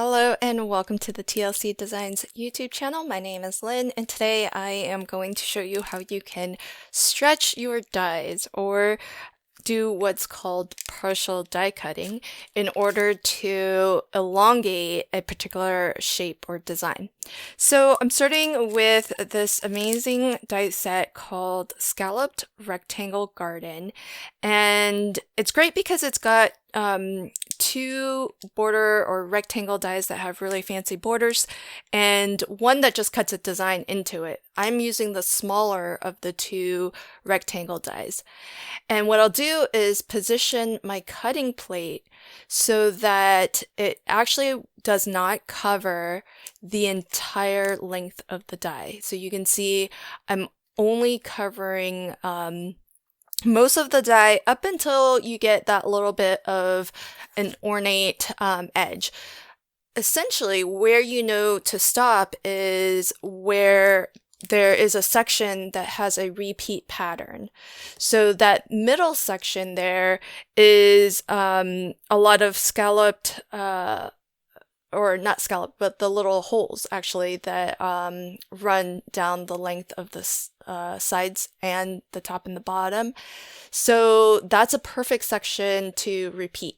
Hello and welcome to the TLC Designs YouTube channel. My name is Lynn and today I am going to show you how you can stretch your dies or do what's called partial die cutting in order to elongate a particular shape or design. So I'm starting with this amazing die set called Scalloped Rectangle Garden, and it's great because it's got two border or rectangle dies that have really fancy borders and one that just cuts a design into it. I'm using the smaller of the two rectangle dies. And what I'll do is position my cutting plate so that it actually does not cover the entire length of the die. So you can see I'm only covering most of the die up until you get that little bit of an ornate edge. Essentially, where you know to stop is where there is a section that has a repeat pattern. So that middle section there is a lot of scalloped, or not scalloped, but the little holes actually that run down the length of the sides and the top and the bottom. So that's a perfect section to repeat.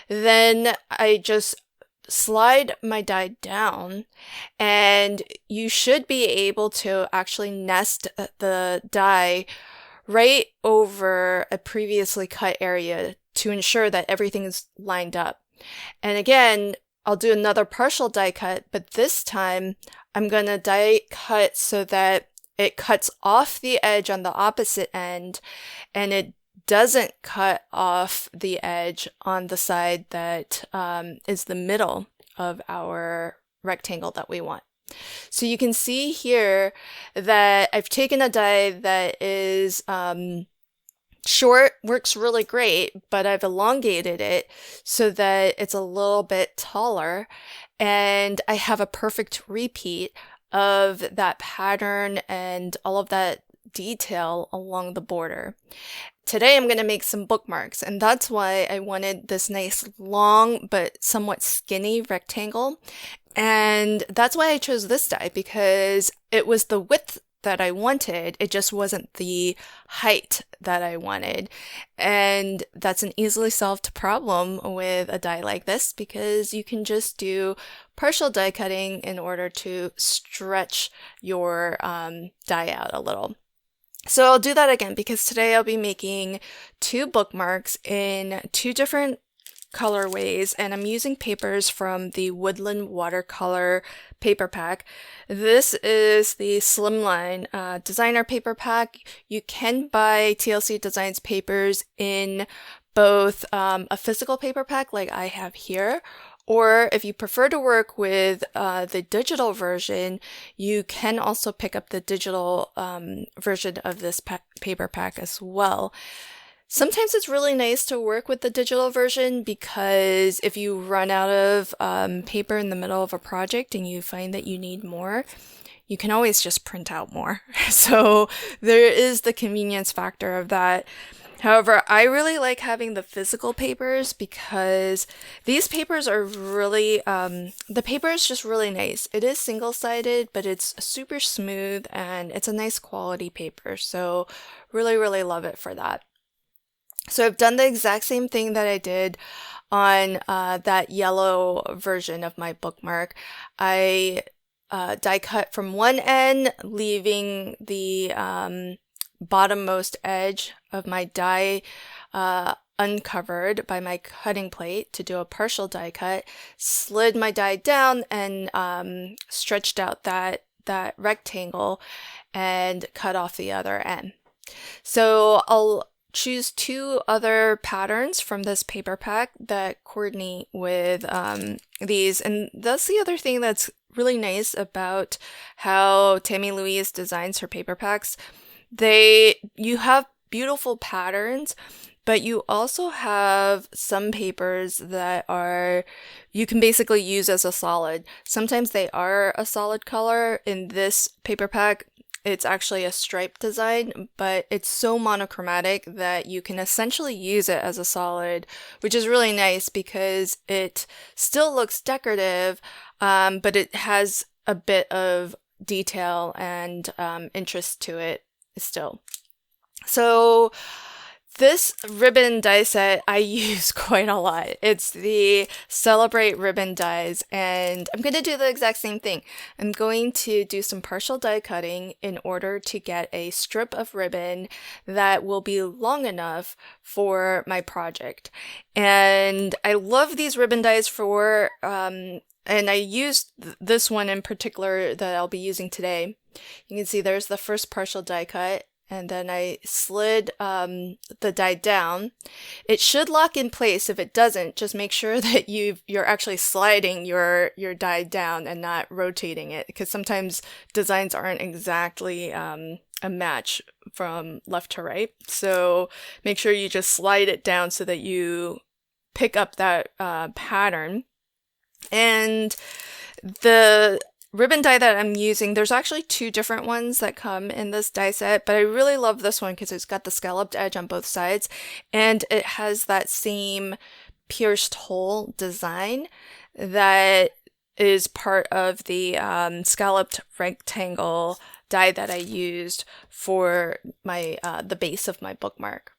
Then I just slide my die down and you should be able to actually nest the die right over a previously cut area to ensure that everything is lined up. And again, I'll do another partial die cut, but this time I'm going to die cut so that it cuts off the edge on the opposite end and it doesn't cut off the edge on the side that is the middle of our rectangle that we want. So you can see here that I've taken a die that is short, works really great, but I've elongated it so that it's a little bit taller and I have a perfect repeat of that pattern and all of that detail along the border. Today I'm going to make some bookmarks, and that's why I wanted this nice long but somewhat skinny rectangle. And that's why I chose this die, because it was the width that I wanted, it just wasn't the height that I wanted. And that's an easily solved problem with a die like this, because you can just do partial die cutting in order to stretch your die out a little. So I'll do that again because today I'll be making two bookmarks in two different colorways, and I'm using papers from the Woodland Watercolor paper pack. This is the Slimline designer paper pack. You can buy TLC Designs papers in both a physical paper pack like I have here, or if you prefer to work with the digital version, you can also pick up the digital version of this paper pack as well. Sometimes it's really nice to work with the digital version because if you run out of paper in the middle of a project and you find that you need more, you can always just print out more. So there is the convenience factor of that. However, I really like having the physical papers because these papers are really, the paper is just really nice. It is single-sided, but it's super smooth and it's a nice quality paper. So really, really love it for that. So I've done the exact same thing that I did on that yellow version of my bookmark. I die cut from one end, leaving the bottommost edge of my die uncovered by my cutting plate to do a partial die cut, slid my die down and stretched out that rectangle and cut off the other end. So I'll choose two other patterns from this paper pack that coordinate with these, and that's the other thing that's really nice about how Tammy Louise designs her paper packs. You have beautiful patterns, but you also have some papers that you can basically use as a solid. Sometimes they are a solid color. In this paper pack, It's actually a stripe design, but it's so monochromatic that you can essentially use it as a solid, which is really nice because it still looks decorative, but it has a bit of detail and interest to it still. So this ribbon die set I use quite a lot. It's the Celebrate ribbon dies, and I'm going to do the exact same thing. I'm going to do some partial die cutting in order to get a strip of ribbon that will be long enough for my project. And I love these ribbon dies for, and I used this one in particular that I'll be using today. You can see there's the first partial die cut. And then I slid the die down. It should lock in place. If it doesn't, just make sure that you're actually sliding your die down and not rotating it, because sometimes designs aren't exactly a match from left to right. So make sure you just slide it down so that you pick up that pattern. And the ribbon die that I'm using, there's actually two different ones that come in this die set, but I really love this one because it's got the scalloped edge on both sides, and it has that same pierced hole design that is part of the scalloped rectangle die that I used for my the base of my bookmark.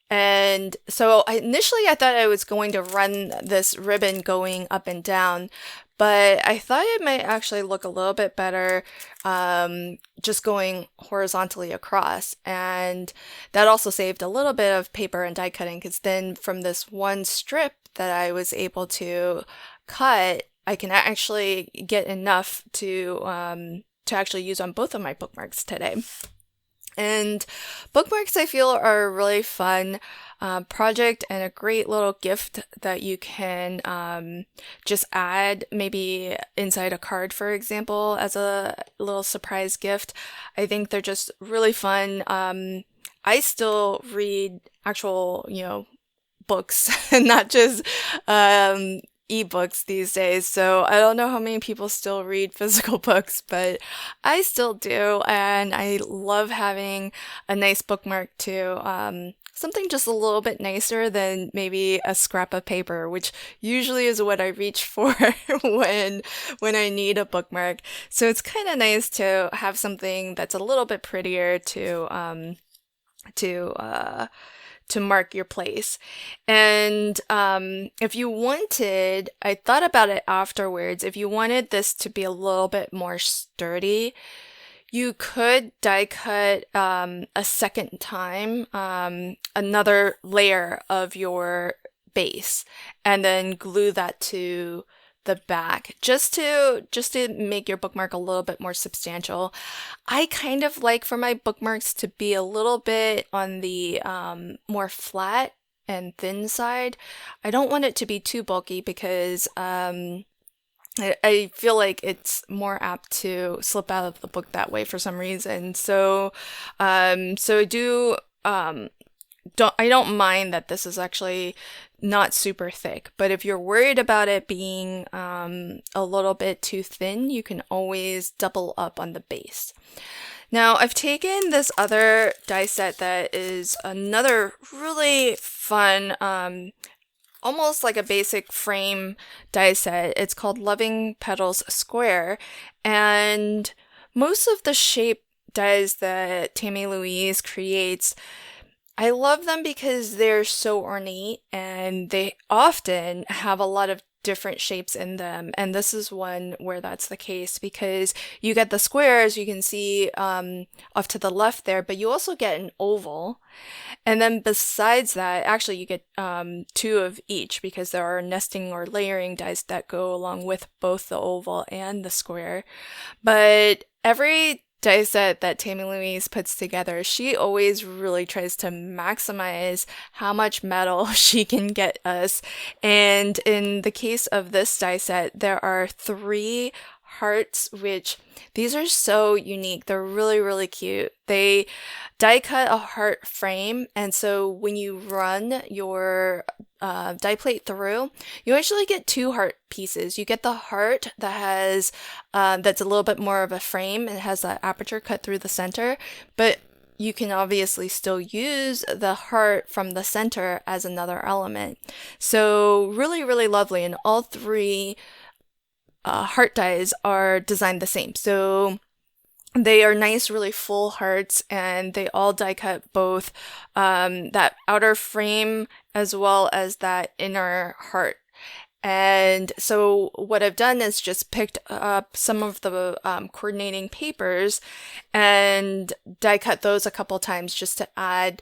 And so initially I thought I was going to run this ribbon going up and down, but I thought it might actually look a little bit better just going horizontally across. And that also saved a little bit of paper and die cutting, because then from this one strip that I was able to cut, I can actually get enough to actually use on both of my bookmarks today. And bookmarks, I feel, are a really fun project and a great little gift that you can just add maybe inside a card, for example, as a little surprise gift. I think they're just really fun. I still read actual, books and not just ebooks these days, so I don't know how many people still read physical books, but I still do, and I love having a nice bookmark too. Something just a little bit nicer than maybe a scrap of paper, which usually is what I reach for when I need a bookmark. So it's kind of nice to have something that's a little bit prettier to mark your place. And if you wanted, I thought about it afterwards, if you wanted this to be a little bit more sturdy, you could die cut a second time another layer of your base and then glue that to the back just to make your bookmark a little bit more substantial. I kind of like for my bookmarks to be a little bit on the more flat and thin side. I don't want it to be too bulky because I feel like it's more apt to slip out of the book that way for some reason. So I don't mind that this is actually not super thick, but if you're worried about it being a little bit too thin, you can always double up on the base. Now, I've taken this other die set that is another really fun, almost like a basic frame die set. It's called Loving Petals Square, and most of the shape dies that Tammy Louise creates, I love them because they're so ornate and they often have a lot of different shapes in them. And this is one where that's the case because you get the squares you can see off to the left there, but you also get an oval. And then besides that, actually you get two of each because there are nesting or layering dies that go along with both the oval and the square. But every die set that Tammy Louise puts together, she always really tries to maximize how much metal she can get us. And in the case of this die set, there are 3 hearts, which these are so unique. They're really, really cute. They die cut a heart frame, and so when you run your die plate through, you actually get two heart pieces. You get the heart that has that's a little bit more of a frame and has that aperture cut through the center, but you can obviously still use the heart from the center as another element. So really, really lovely. And all three heart dies are designed the same. So they are nice, really full hearts, and they all die cut both that outer frame as well as that inner heart. And so what I've done is just picked up some of the coordinating papers and die cut those a couple times just to add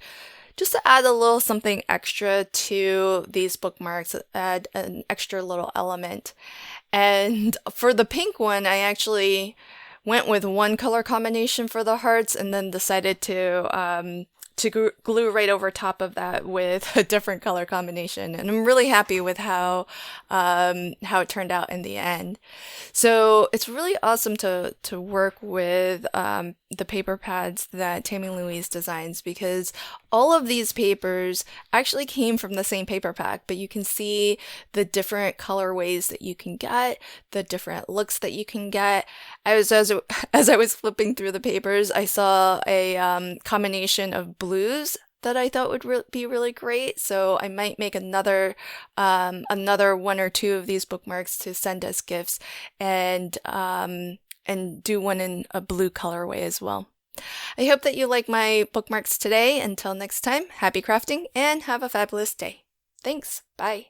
a little something extra to these bookmarks, add an extra little element. And for the pink one, I actually went with one color combination for the hearts and then decided to glue right over top of that with a different color combination. And I'm really happy with how it turned out in the end. So it's really awesome to work with the paper pads that Tammy Louise designs, because all of these papers actually came from the same paper pack, but you can see the different colorways that you can get, the different looks that you can get. As I was flipping through the papers, I saw a combination of blues that I thought would be really great. So I might make another one or two of these bookmarks to send as gifts, and do one in a blue colorway as well. I hope that you like my bookmarks today. Until next time, happy crafting and have a fabulous day. Thanks. Bye.